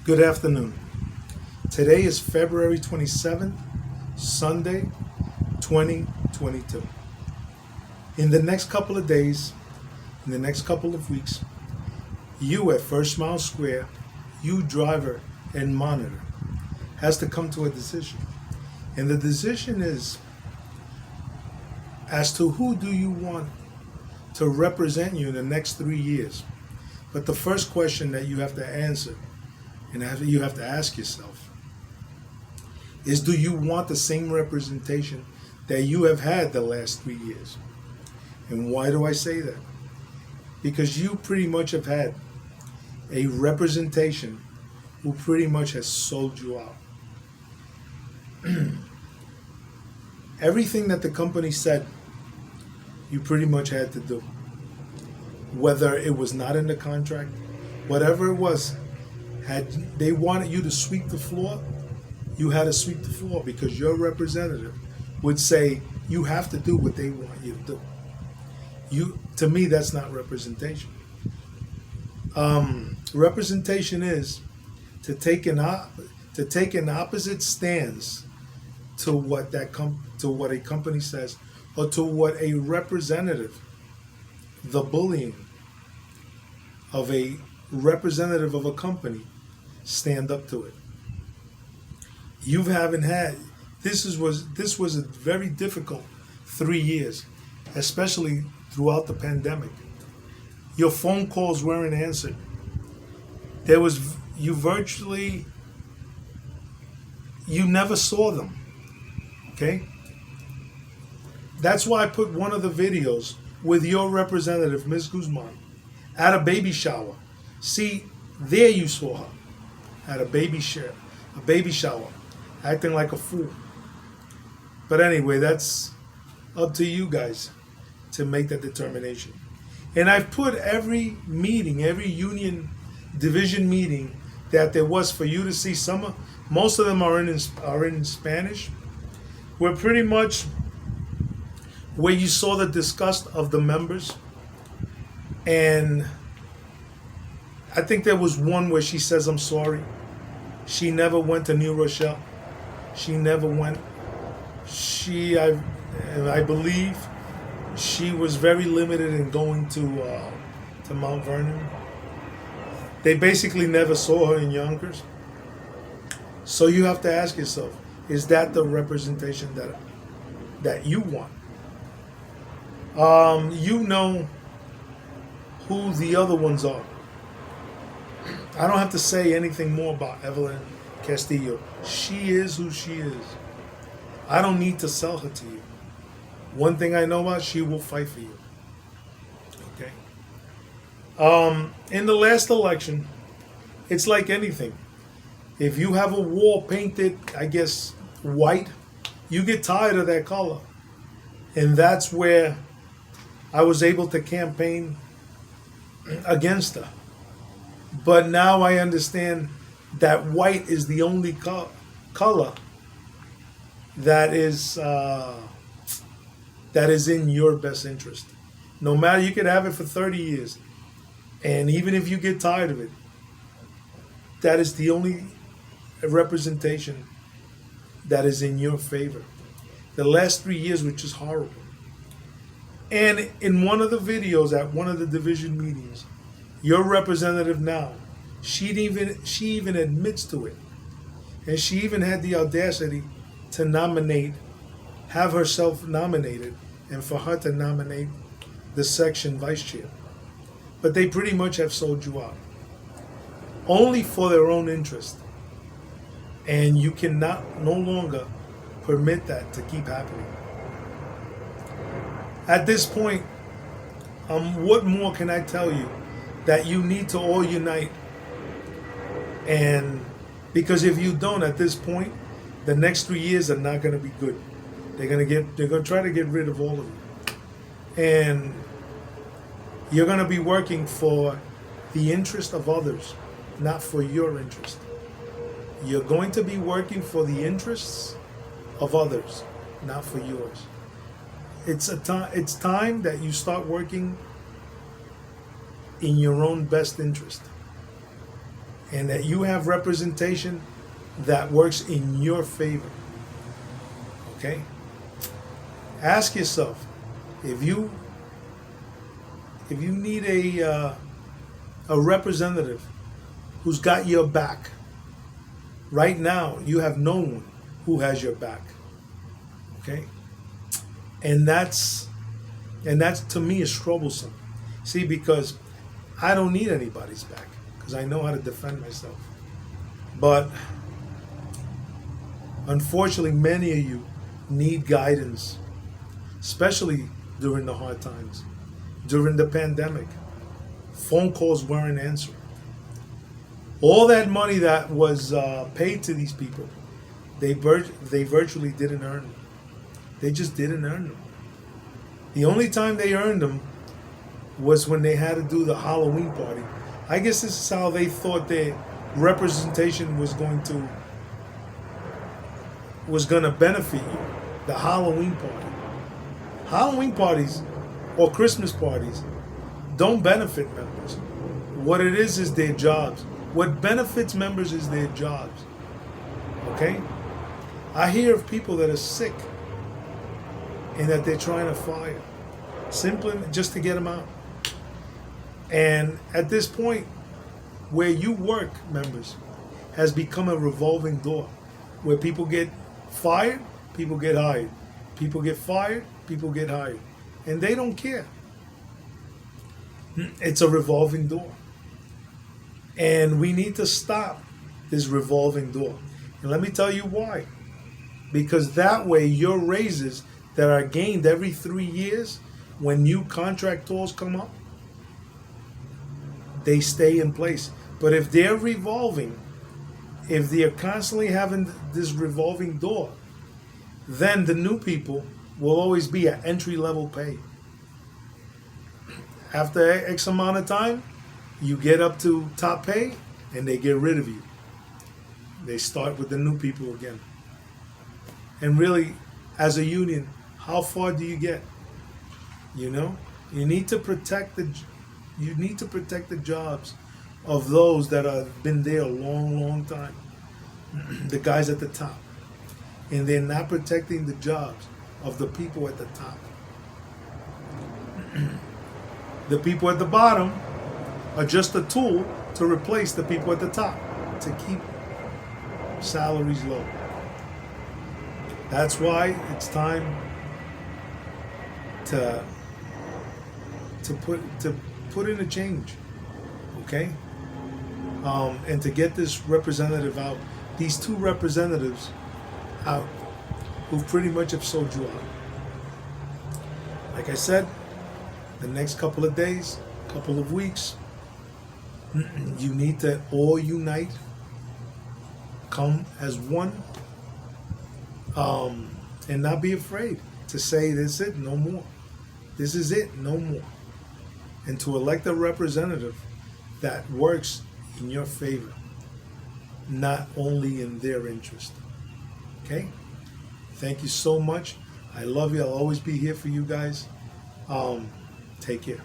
Good afternoon. Today is February 27th, Sunday, 2022. In the next couple of days, in the next couple of weeks, you at First Mile Square, you driver and monitor, has to come to a decision. And the decision is as to who do you want to represent you in the next 3 years. But the first question that you have to answer and you have to ask yourself is, do you want the same representation that you have had the last 3 years? And why do I say that? Because you pretty much have had a representation who pretty much has sold you out. Everything that the company said, you pretty much had to do. Whether it was not in the contract, whatever it was, had they wanted you to sweep the floor, you had to sweep the floor because your representative would say you have to do what they want you to do. To me, that's not representation. Representation is to take an opposite stance to what a company says, or to what a representative, the bullying of a representative of a company, stand up to it. You haven't had this was a very difficult 3 years, especially throughout the pandemic. Your phone calls weren't answered. You never saw them. Okay? That's why I put one of the videos with your representative, Ms. Guzman, at a baby shower. See, there you saw her at a baby shower, acting like a fool. But anyway, that's up to you guys to make that determination. And I've put every meeting, every union division meeting that there was for you to see. Most of them are in Spanish. We're pretty much where you saw the disgust of the members. And I think there was one where she says, "I'm sorry." She never went to New Rochelle. She never went. I believe she was very limited in going to Mount Vernon. They basically never saw her in Yonkers. So you have to ask yourself, is that the representation that you want? You know who the other ones are. I don't have to say anything more about Evelyn Castillo. She is who she is. I don't need to sell her to you. One thing I know about, she will fight for you. Okay. In the last election, it's like anything. If you have a wall painted, I guess, white, you get tired of that color. And that's where I was able to campaign against her. But now I understand that white is the only color that is in your best interest. No matter, you could have it for 30 years. And even if you get tired of it, that is the only representation that is in your favor. The last 3 years, which is horrible. And in one of the videos at one of the division meetings, your representative now, she even admits to it. And she even had the audacity to have herself nominated, and for her to nominate the section vice chair. But they pretty much have sold you out. Only for their own interest. And you cannot no longer permit that to keep happening. At this point, what more can I tell you? That you need to all unite. And because if you don't at this point, the next 3 years are not going to be good. They're going to try to get rid of all of you. And you're going to be working for the interest of others, not for your interest. You're going to be working for the interests of others, not for yours. It's time that you start working in your own best interest. and that you have representation that works in your favor. Okay? Ask yourself, if you need a representative who's got your back, right now you have no one who has your back. Okay? And that's to me is troublesome. See, because I don't need anybody's back because I know how to defend myself. But unfortunately, many of you need guidance, especially during the hard times, during the pandemic. Phone calls weren't answered. All that money that was paid to these people, they virtually didn't earn them. They just didn't earn them. The only time they earned them was when they had to do the Halloween party. I guess this is how they thought their representation was going to benefit you. The Halloween party. Halloween parties or Christmas parties don't benefit members. What it is their jobs. What benefits members is their jobs. Okay? I hear of people that are sick and that they're trying to fire simply just to get them out. And at this point, where you work, members, has become a revolving door where people get fired, people get hired. People get fired, people get hired. And they don't care. It's a revolving door. And we need to stop this revolving door. And let me tell you why. Because that way, your raises that are gained every 3 years, when new contractors come up, they stay in place. But if they're revolving, if they're constantly having this revolving door, then the new people will always be at entry-level pay. After X amount of time, you get up to top pay, and they get rid of you. They start with the new people again. And really, as a union, how far do you get? You know, you need to protect the jobs of those that have been there a long, long time. The guys at the top. And they're not protecting the jobs of the people at the top. The people at the bottom are just a tool to replace the people at the top, to keep salaries low. That's why it's time to put in a change, okay? And to get this representative out, these two representatives out, who pretty much have sold you out. Like I said, the next couple of days, couple of weeks, you need to all unite, come as one, and not be afraid to say, this is it, no more. This is it, no more. And to elect a representative that works in your favor, not only in their interest. Okay? Thank you so much. I love you. I'll always be here for you guys. Take care.